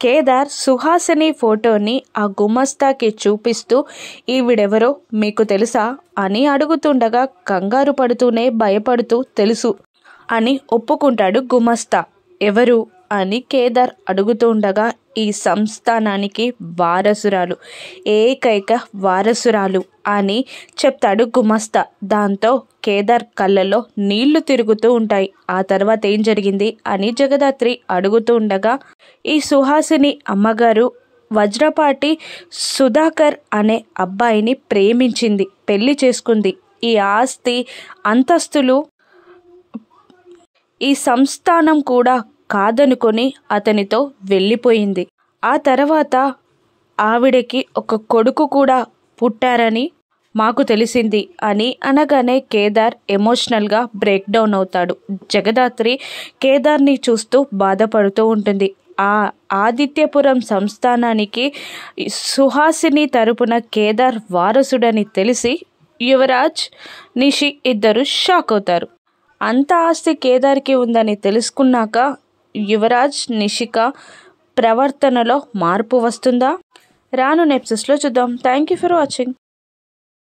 కేదార్ సుహాసిని ఫోటోని ఆ గుమస్తాకి చూపిస్తూ ఈవిడెవరో మీకు తెలుసా అని అడుగుతుండగా కంగారు పడుతూనే భయపడుతూ తెలుసు అని ఒప్పుకుంటాడు గుమస్తా. ఎవరు అని కేదార్ అడుగుతుండగా ఈ సంస్థానానికి వారసురాలు, ఏకైక వారసురాలు అని చెప్తాడు గుమస్తా. దాంతో కేదార్ కళ్ళలో నీళ్లు తిరుగుతూ ఉంటాయి. ఆ తర్వాత ఏం జరిగింది అని జగదాత్రి అడుగుతూ ఉండగా ఈ సుహాసిని అమ్మగారు వజ్రపాటి సుధాకర్ అనే అబ్బాయిని ప్రేమించింది, పెళ్లి చేసుకుంది. ఈ ఆస్తి అంతస్తులు ఈ సంస్థానం కూడా కాదనుకొని అతనితో వెళ్ళిపోయింది. ఆ తర్వాత ఆవిడకి ఒక కొడుకు కూడా పుట్టారని మాకు తెలిసింది అని అనగానే కేదార్ ఎమోషనల్గా బ్రేక్ డౌన్ అవుతాడు. జగదాత్రి కేదార్ని చూస్తూ బాధపడుతూ ఉంటుంది. ఆ ఆదిత్యపురం సంస్థానానికి సుహాసిని తరపున కేదార్ వారసుడని తెలిసి యువరాజ్, నిషి ఇద్దరు షాక్ అవుతారు. అంత ఆస్తి కేదార్కి ఉందని తెలుసుకున్నాక యువరాజ్, నిషిక ప్రవర్తనలో మార్పు వస్తుందా? రాను ఎపిసోడ్స్లో చూద్దాం. Thank you for watching.